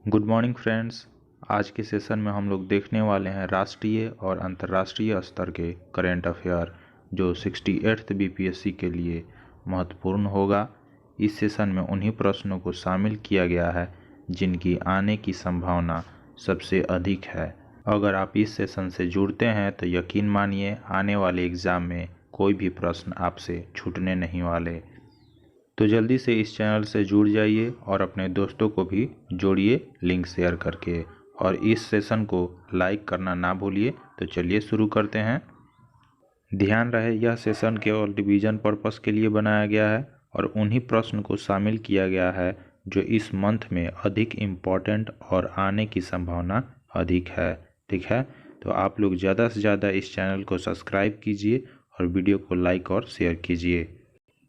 Good morning friends. आज के session में हम लोग देखने वाले हैं राष्ट्रीय और अंतर्राष्ट्रीय स्तर के करेंट अफेयर जो 68th बीपीएससी के लिए महत्वपूर्ण होगा। इस सेशन में उन्हीं प्रश्नों को शामिल किया गया है जिनकी आने की संभावना सबसे अधिक है। अगर आप इस सेशन से जुड़ते हैं तो यकीन मानिए आने वाले एग्ज़ाम में कोई भी प्रश्न आपसे छूटने नहीं वाले। तो जल्दी से इस चैनल से जुड़ जाइए और अपने दोस्तों को भी जोड़िए लिंक शेयर करके, और इस सेशन को लाइक करना ना भूलिए। तो चलिए शुरू करते हैं। ध्यान रहे यह सेशन केवल रिवीजन पर्पस के लिए बनाया गया है और उन्हीं प्रश्न को शामिल किया गया है जो इस मंथ में अधिक इम्पॉर्टेंट और आने की संभावना अधिक है। ठीक है, तो आप लोग ज़्यादा से ज़्यादा इस चैनल को सब्सक्राइब कीजिए और वीडियो को लाइक और शेयर कीजिए।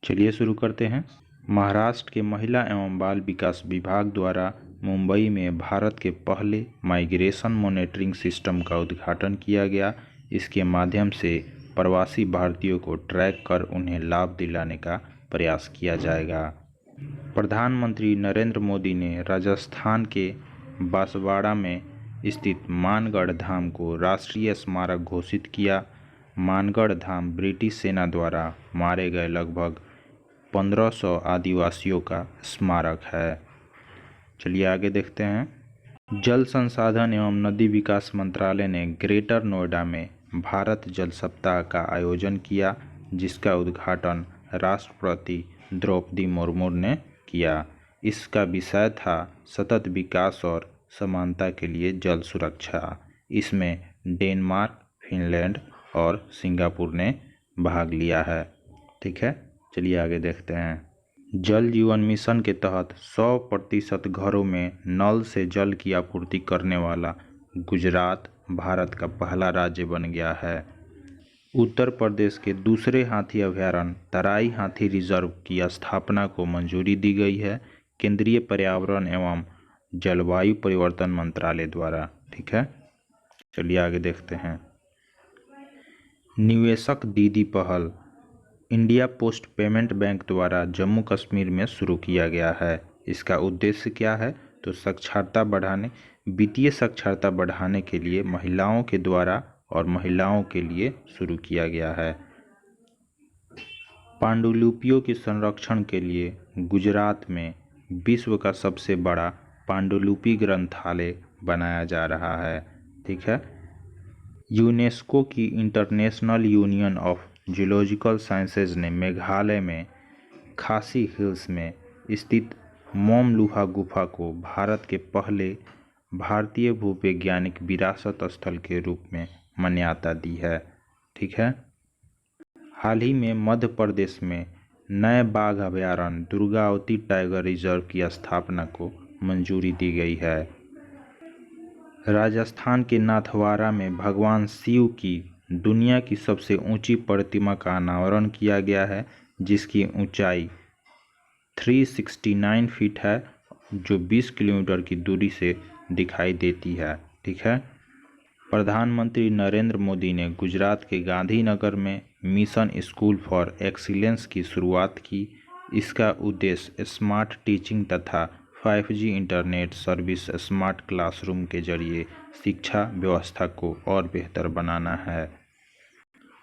चलिए शुरू करते हैं। महाराष्ट्र के महिला एवं बाल विकास विभाग द्वारा मुंबई में भारत के पहले माइग्रेशन मॉनिटरिंग सिस्टम का उद्घाटन किया गया। इसके माध्यम से प्रवासी भारतीयों को ट्रैक कर उन्हें लाभ दिलाने का प्रयास किया जाएगा। प्रधानमंत्री नरेंद्र मोदी ने राजस्थान के बांसवाड़ा में स्थित मानगढ़ धाम को राष्ट्रीय स्मारक घोषित किया। मानगढ़ धाम ब्रिटिश सेना द्वारा मारे गए लगभग 1500 आदिवासियों का स्मारक है। चलिए आगे देखते हैं। जल संसाधन एवं नदी विकास मंत्रालय ने ग्रेटर नोएडा में भारत जल सप्ताह का आयोजन किया, जिसका उद्घाटन राष्ट्रपति द्रौपदी मुर्मू ने किया। इसका विषय था सतत विकास और समानता के लिए जल सुरक्षा। इसमें डेनमार्क, फिनलैंड और सिंगापुर ने भाग लिया है। ठीक है, चलिए आगे देखते हैं। जल जीवन मिशन के तहत 100% घरों में नल से जल की आपूर्ति करने वाला गुजरात भारत का पहला राज्य बन गया है। उत्तर प्रदेश के दूसरे हाथी अभयारण्य तराई हाथी रिजर्व की स्थापना को मंजूरी दी गई है, केंद्रीय पर्यावरण एवं जलवायु परिवर्तन मंत्रालय द्वारा। ठीक है, चलिए आगे देखते हैं। निवेशक दीदी पहल इंडिया पोस्ट पेमेंट बैंक द्वारा जम्मू कश्मीर में शुरू किया गया है। इसका उद्देश्य क्या है? तो साक्षरता बढ़ाने, वित्तीय साक्षरता बढ़ाने के लिए महिलाओं के द्वारा और महिलाओं के लिए शुरू किया गया है। पांडुलिपियों के संरक्षण के लिए गुजरात में विश्व का सबसे बड़ा पांडुलिपि ग्रंथालय बनाया जा रहा है। ठीक है, यूनेस्को की international union of geological sciences ने मेघालय में खासी हिल्स में स्थित मोमलुहा गुफा को भारत के पहले भारतीय भूवैज्ञानिक विरासत स्थल के रूप में मान्यता दी है। ठीक है, हाल ही में मध्य प्रदेश में नए बाघ अभयारण्य दुर्गावती टाइगर रिजर्व की स्थापना को मंजूरी दी गई है। राजस्थान के नाथद्वारा में भगवान शिव की दुनिया की सबसे ऊंची प्रतिमा का अनावरण किया गया है, जिसकी ऊंचाई 369 फीट है, जो 20 किलोमीटर की दूरी से दिखाई देती है। ठीक है, प्रधानमंत्री नरेंद्र मोदी ने गुजरात के गांधीनगर में मिशन स्कूल फॉर एक्सीलेंस की शुरुआत की। इसका उद्देश्य स्मार्ट टीचिंग तथा 5G internet service smart classroom के जरिए शिक्षा व्यवस्था को और बेहतर बनाना है।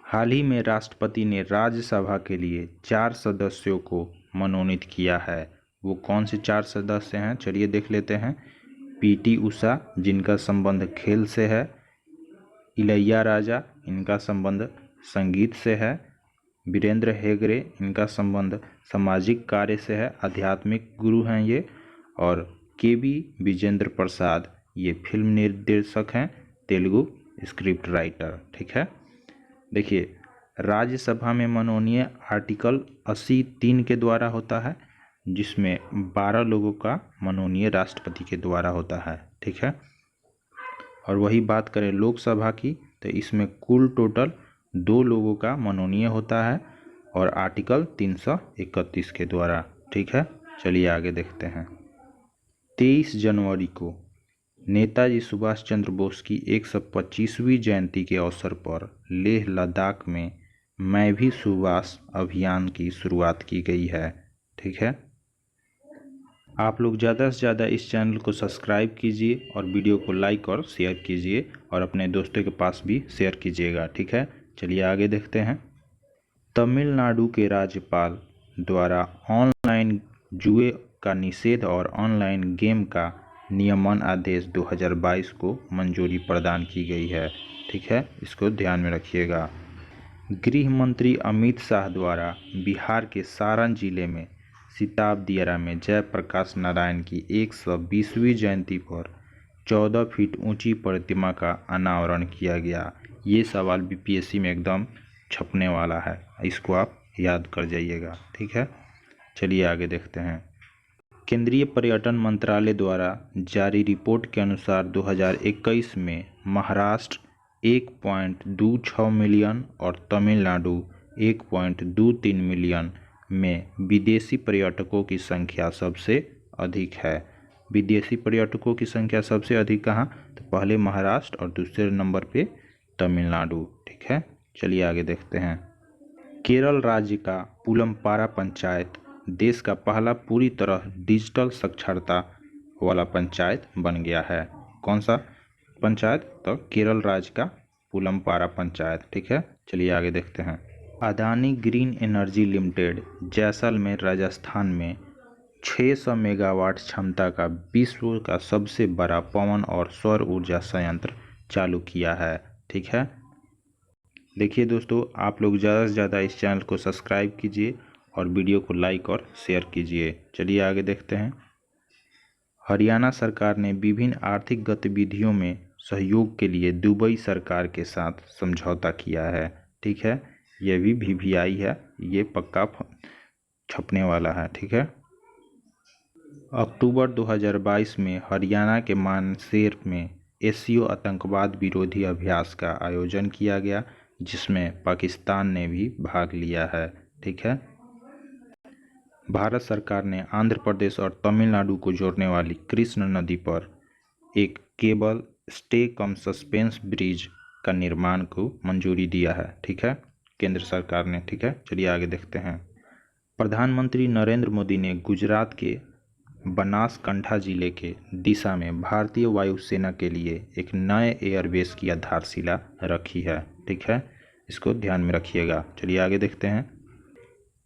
हाल ही में राष्ट्रपति ने राज्यसभा के लिए 4 सदस्यों को मनोनीत किया है। वो कौन से 4 सदस्य हैं? चलिए देख लेते हैं। PT उषा, जिनका संबंध खेल से है। इलैया राजा, इनका संबंध संगीत से है। वीरेंद्र हेगड़े, इनका संबंध सामाजिक कार्य से है, आध्यात्मिक गुरु हैं ये। और KV विजेंद्र प्रसाद, ये फिल्म निर्देशक हैं, तेलुगु स्क्रिप्ट राइटर। ठीक है, देखिए राज्यसभा में मनोनीय आर्टिकल 80(3) के द्वारा होता है, जिसमें 12 लोगों का मनोनीय राष्ट्रपति के द्वारा होता है। ठीक है, और वही बात करें लोकसभा की तो इसमें कुल टोटल 2 लोगों का मनोनीय होता है और आर्टिकल 331 के द्वारा। ठीक है, चलिए आगे देखते हैं। 23 जनवरी को नेताजी सुभाष चंद्र बोस की 125वीं जयंती के अवसर पर लेह लद्दाख में मैं भी सुभाष अभियान की शुरुआत की गई है। ठीक है, आप लोग ज़्यादा से ज़्यादा इस चैनल को सब्सक्राइब कीजिए और वीडियो को लाइक और शेयर कीजिए और अपने दोस्तों के पास भी शेयर कीजिएगा। ठीक है, चलिए आगे देखते हैं। तमिलनाडु के राज्यपाल द्वारा ऑनलाइन जुए का निषेध और ऑनलाइन गेम का नियमन आदेश 2022 को मंजूरी प्रदान की गई है। ठीक है, इसको ध्यान में रखिएगा। गृह मंत्री अमित शाह द्वारा बिहार के सारण जिले में सिताब दियारा में जयप्रकाश नारायण की 120वीं जयंती पर 14 फीट ऊंची प्रतिमा का अनावरण किया गया। ये सवाल बीपीएससी में एकदम छपने वाला है, इसको आप याद कर जाइएगा। ठीक है, चलिए आगे देखते हैं। केंद्रीय पर्यटन मंत्रालय द्वारा जारी रिपोर्ट के अनुसार 2021 में महाराष्ट्र 1.26 मिलियन और तमिलनाडु 1.23 मिलियन में विदेशी पर्यटकों की संख्या सबसे अधिक है। विदेशी पर्यटकों की संख्या सबसे अधिक कहाँ? तो पहले महाराष्ट्र और दूसरे नंबर पे तमिलनाडु। ठीक है, चलिए आगे देखते हैं। केरल राज्य का पुलमपारा पंचायत देश का पहला पूरी तरह डिजिटल साक्षरता वाला पंचायत बन गया है। कौन सा पंचायत? तो केरल राज्य का पुलमपारा पंचायत। ठीक है, चलिए आगे देखते हैं। Adani green energy limited Jaisalmer Rajasthan में 600 मेगावाट क्षमता का विश्व का सबसे बड़ा पवन और सौर ऊर्जा संयंत्र चालू किया है। ठीक है, देखिए दोस्तों, आप लोग ज़्यादा से ज़्यादा इस चैनल को सब्सक्राइब कीजिए और वीडियो को लाइक और शेयर कीजिए। चलिए आगे देखते हैं। हरियाणा सरकार ने विभिन्न आर्थिक गतिविधियों में सहयोग के लिए दुबई सरकार के साथ समझौता किया है। ठीक है, यह भी वीवीआई है, ये पक्का छपने वाला है। ठीक है, अक्टूबर 2022 में हरियाणा के मानसेर में एससीओ आतंकवाद विरोधी अभ्यास का आयोजन किया गया, जिसमें पाकिस्तान ने भी भाग लिया है। ठीक है, भारत सरकार ने आंध्र प्रदेश और तमिलनाडु को जोड़ने वाली कृष्ण नदी पर एक केबल स्टे कम सस्पेंस ब्रिज का निर्माण को मंजूरी दिया है। ठीक है, केंद्र सरकार ने। ठीक है, चलिए आगे देखते हैं। प्रधानमंत्री नरेंद्र मोदी ने गुजरात के बनासकांठा जिले के दिशा में भारतीय वायुसेना के लिए एक नए एयरबेस की आधारशिला रखी है। ठीक है, इसको ध्यान में रखिएगा। चलिए आगे देखते हैं।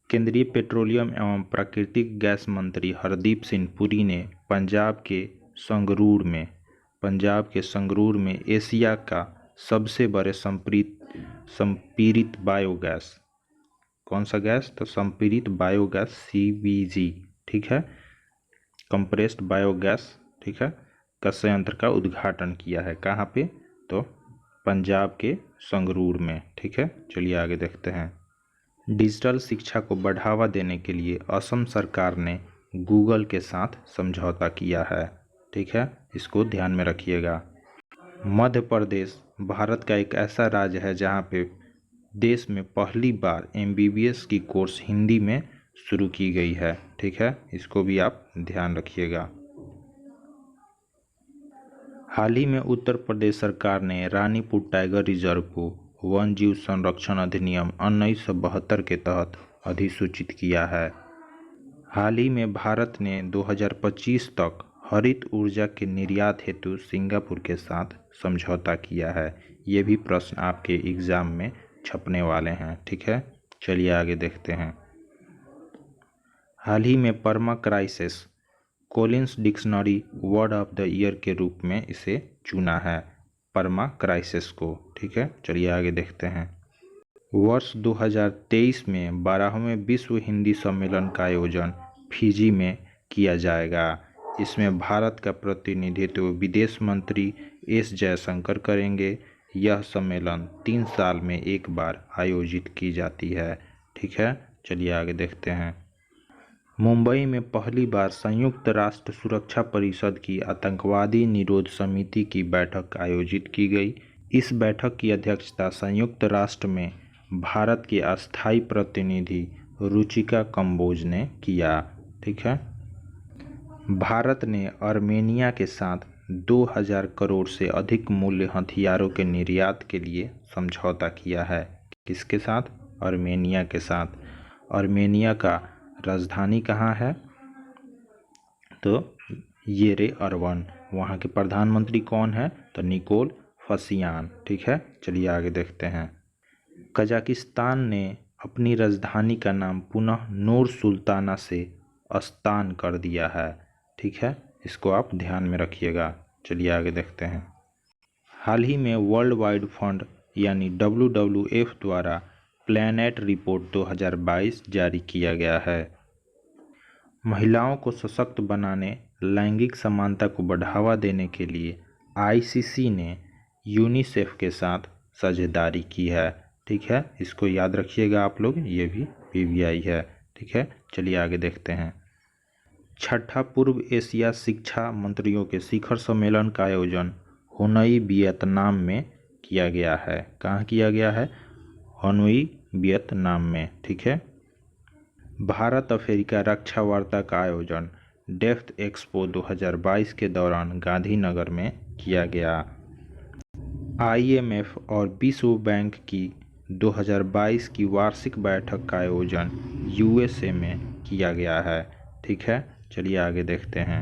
केंद्रीय पेट्रोलियम एवं प्राकृतिक गैस मंत्री हरदीप सिंह पुरी ने पंजाब के संगरूर में एशिया का सबसे बड़े संपीड़ित बायोगैस, कौन सा गैस? तो संपीड़ित बायोगैस सीबीजी। ठीक है, कंप्रेस्ड बायोगैस। ठीक है, का संयंत्र का उद्घाटन किया है। कहाँ पे? तो पंजाब के संगरूर में। ठीक है, चलिए आगे देखते हैं। डिजिटल शिक्षा को बढ़ावा देने के लिए असम सरकार ने गूगल के साथ समझौता किया है। ठीक है, इसको ध्यान में रखिएगा। मध्य प्रदेश भारत का एक ऐसा राज्य है जहाँ पे देश में पहली बार एमबीबीएस की कोर्स हिंदी में शुरू की गई है। ठीक है, इसको भी आप ध्यान रखिएगा। हाल ही में उत्तर प्रदेश सरकार ने रानीपुर टाइगर रिजर्व को वन जीव संरक्षण अधिनियम 1972 के तहत अधिसूचित किया है। हाल ही में भारत ने 2025 तक हरित ऊर्जा के निर्यात हेतु सिंगापुर के साथ समझौता किया है। ये भी प्रश्न आपके एग्जाम में छपने वाले हैं। ठीक है, चलिए आगे देखते हैं। हाल ही में permacrisis Collins dictionary word of the year के रूप में इसे चुना है, परमा क्राइसिस को। ठीक है, चलिए आगे देखते हैं। वर्ष 2023 में 12वें विश्व हिंदी सम्मेलन का आयोजन फिजी में किया जाएगा। इसमें भारत का प्रतिनिधित्व विदेश मंत्री एस जयशंकर करेंगे। यह सम्मेलन 3 साल में एक बार आयोजित की जाती है। ठीक है, चलिए आगे देखते हैं। मुंबई में पहली बार संयुक्त राष्ट्र सुरक्षा परिषद की आतंकवादी निरोध समिति की बैठक आयोजित की गई। इस बैठक की अध्यक्षता संयुक्त राष्ट्र में भारत के अस्थायी प्रतिनिधि रुचिका कंबोज ने किया। ठीक है, भारत ने आर्मेनिया के साथ 2000 करोड़ से अधिक मूल्य हथियारों के निर्यात के लिए समझौता किया है। किसके साथ? आर्मेनिया के साथ। आर्मेनिया का राजधानी कहाँ है? तो येरे अरवन। वहाँ के प्रधानमंत्री कौन है? तो निकोल पशियान। ठीक है, चलिए आगे देखते हैं। कजाकिस्तान ने अपनी राजधानी का नाम पुनः नूर सुल्ताना से अस्तान कर दिया है। ठीक है, इसको आप ध्यान में रखिएगा। चलिए आगे देखते हैं। हाल ही में वर्ल्ड वाइड फंड यानी WWF द्वारा प्लैनेट रिपोर्ट 2022 जारी किया गया है। महिलाओं को सशक्त बनाने, लैंगिक समानता को बढ़ावा देने के लिए ICC ने यूनिसेफ के साथ साझेदारी की है। ठीक है, इसको याद रखिएगा आप लोग, ये भी PBI है। ठीक है, चलिए आगे देखते हैं। छठा पूर्व एशिया शिक्षा मंत्रियों के शिखर सम्मेलन का आयोजन होनोई वियतनाम में किया गया है। कहाँ किया गया है? होनोई वियतनाम में। ठीक है। भारत अफ्रीका रक्षा वार्ता का आयोजन डेफ्थ एक्सपो 2022 के दौरान गांधीनगर में किया गया। IMF और विश्व बैंक की 2022 की वार्षिक बैठक का आयोजन USA में किया गया है। ठीक है, चलिए आगे देखते हैं।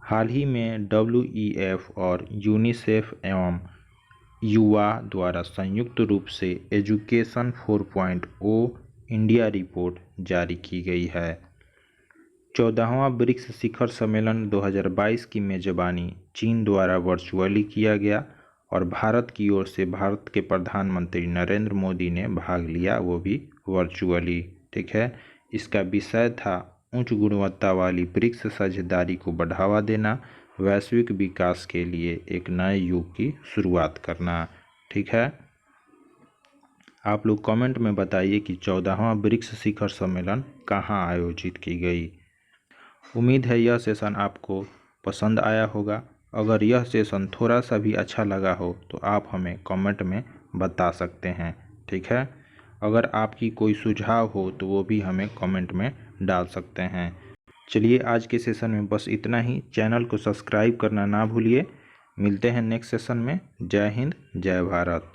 हाल ही में WEF और यूनिसेफ एवं युवा द्वारा संयुक्त रूप से एजुकेशन 4.0 इंडिया रिपोर्ट जारी की गई है। 14वां ब्रिक्स शिखर सम्मेलन 2022 की मेजबानी चीन द्वारा वर्चुअली किया गया और भारत की ओर से भारत के प्रधानमंत्री नरेंद्र मोदी ने भाग लिया, वो भी वर्चुअली। ठीक है, इसका विषय था उच्च गुणवत्ता वाली ब्रिक्स साझेदारी को बढ़ावा देना, वैश्विक विकास के लिए एक नए युग की शुरुआत करना। ठीक है, आप लोग कमेंट में बताइए कि 14वां ब्रिक्स शिखर सम्मेलन कहाँ आयोजित की गई। उम्मीद है यह सेशन आपको पसंद आया होगा। अगर यह सेशन थोड़ा सा भी अच्छा लगा हो तो आप हमें कमेंट में बता सकते हैं। ठीक है, अगर आपकी कोई सुझाव हो तो वो भी हमें कमेंट में डाल सकते हैं। चलिए आज के सेशन में बस इतना ही। चैनल को सब्सक्राइब करना ना भूलिए। मिलते हैं नेक्स्ट सेशन में। जय हिंद, जय भारत।